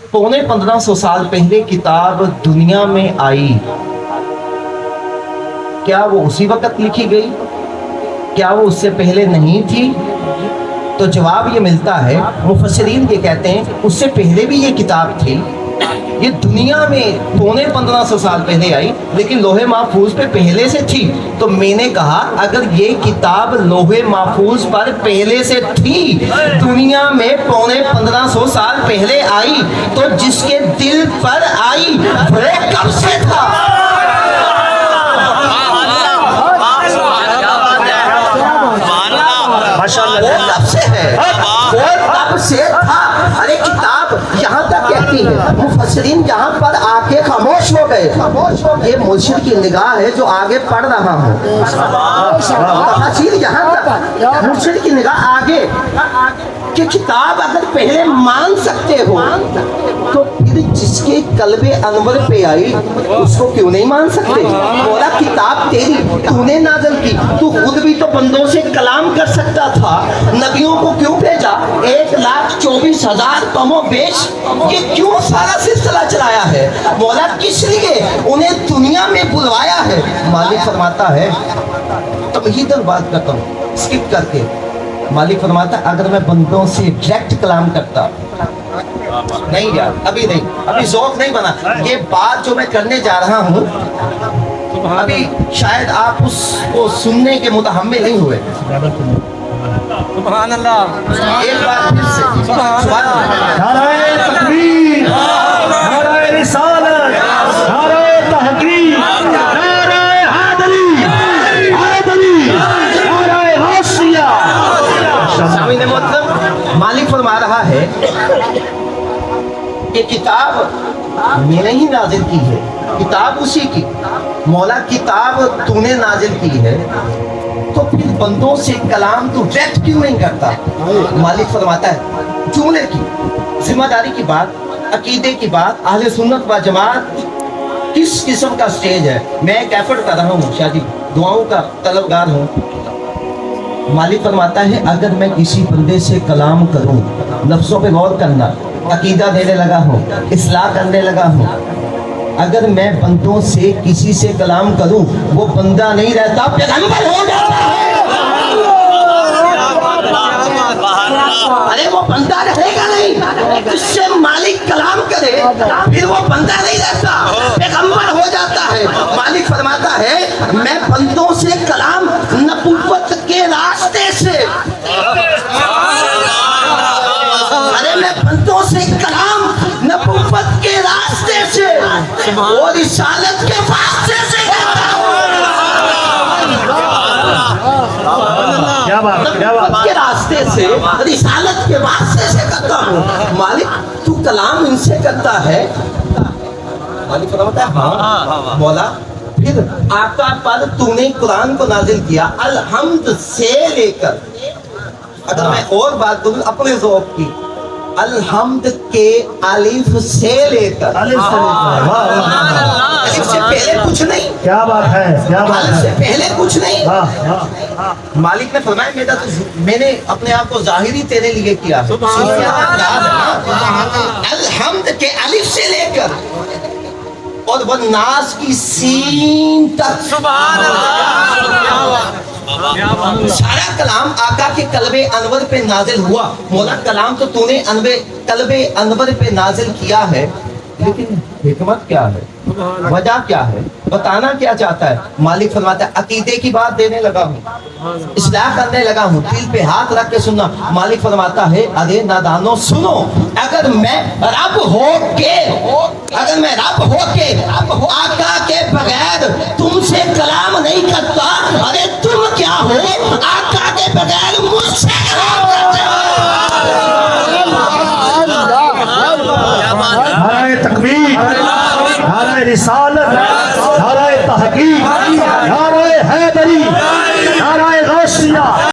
पौने 1500 साल पहले किताब दुनिया में आई, क्या वो उसी वक्त लिखी गई? क्या वो उससे पहले नहीं थी? तो जवाब ये मिलता है, मुफस्सिरीन ये कहते हैं उससे पहले भी ये किताब थी। ये दुनिया में पौने 1500 साल पहले आई, लेकिन लोहे महफूज पे पहले से थी। तो मैंने कहा अगर ये किताब लोहे महफूज पर पहले से थी, दुनिया में पौने 1500 साल पहले आई, तो जिसके दिल पर आई वो कब से था? वो कब से है? वो कब से था? अरे किताब यहाँ तक कहती है, मुफस्सिरीन यहाँ पर आके खामोश हो गए। ये मुर्शिद की निगाह है जो आगे पढ़ रहा हूँ। तफसीर यहाँ तक, मुर्शिद की निगाह आगे कि किताब अगर पहले मान सकते हो तो फिर जिसके कल्बे अनवर पे आई उसको क्यों नहीं मान सकते? बोला किताब तेरी, तूने नाज़िल की, तू खुद भी तो बंदों से कलाम कर सकता था, नबियों को क्यों भेजा? 1,24,000 कमो बेश, ये क्यों सारा सिलसिला चलाया है? मौला किस लिए उन्हें दुनिया में बुलवाया है? मालिक फरमाता है, तमहीदन बात करता हूँ स्किप करके, मालिक फरमाता अगर मैं बंदों से डायरेक्ट कलाम करता, नहीं यार अभी नहीं, अभी ज़ौक़ नहीं बना। ये बात जो मैं करने जा रहा हूँ अभी शायद आप उसको सुनने के मुतहम्मिल नहीं हुए। सुभान अल्लाह, एक बार फिर से सुभान अल्लाह। नाराए तकबीर, नाराए रिसालत, नाराए तहकीक, नाराए हैदरी, नाराए गौसिया। सामने मतलब मालिक फरमा रहा है कि किताब मैंने ही नाजिल की है, किताब उसी की। मौला किताब तूने नाजिल की है, तो फिर बंदों से कलाम तू डायरेक्ट क्यों नहीं करता? मालिक फरमाता है जुमले की, जिम्मेदारी की बात, अकीदे की बात, अहले सुन्नत व जमात किस किस्म का स्टेज है। मैं एक एफर्ट कर रहा हूँ, शादी दुआओं का तलबगार हूँ। मालिक फरमाता है अगर मैं किसी बंदे से कलाम करूँ, लफ्ज़ों पे गौर करना, अकीदा देने लगा हूँ, इस्लाह करने लगा हूँ, अगर मैं बंदों से किसी से कलाम करूं वो बंदा नहीं रहता, पैगंबर हो जाता है। अरे वो बंदा रहेगा नहीं, जिससे मालिक कलाम करे फिर वो बंदा नहीं रहता, पैगंबर हो जाता है। मालिक फरमाता है मैं बंदों से कलाम नबुव्वत के रास्ते से, अरे मैं बंदों से कलाम नबुव्वत के रास्ते से और रिसालत के वास्ते से करता हूँ। क्या बात, क्या बात। नबुव्वत के रास्ते से, रिसालत के वास्ते से करता हूँ। मालिक तू कलाम इनसे करता है? मालिक फरमाता है हाँ। मौला फिर आका पर तूने कुरान को नाजिल किया अलहम्द से लेकर, अगर मैं और बात करूँ अपने ज़ौक़ की, अलहम्द के अलिफ से लेकर, अलिफ से लेकर, वाह, वाह, वाह। अलिफ से पहले कुछ नहीं, क्या बात है, क्या बात अलिफ से है। पहले कुछ नहीं। वाह, मालिक ने फरमाया मैंने अपने आप को ज़ाहिरी तेरे लिए किया है। अलहम्द के अलिफ से लेकर और वो नास की सीन तक, सुभान अल्लाह, सारा कलाम आका के कल्बे अनवर पे नाजिल हुआ। मौला कलाम तो तूने कल्बे अनवर पे नाजिल किया है, लेकिन हिकमत क्या है, वजह क्या है, बताना क्या चाहता है? मालिक फरमाता है अकीदे की बात देने लगा हूँ, इस्लाह करने लगा हूँ, दिल पे हाथ रख के सुनना। मालिक फरमाता है अरे नादानो सुनो, अगर मैं रब हो के आका के बगैर तुमसे कलाम नहीं करता, अरे तुम क्या हो आका के बगैर मुझसे कलाम करते हो? नाराए तकबीर, नाराए रिसालत, नाराए तहकीक, नाराए हैदरी, नाराए गौसिया।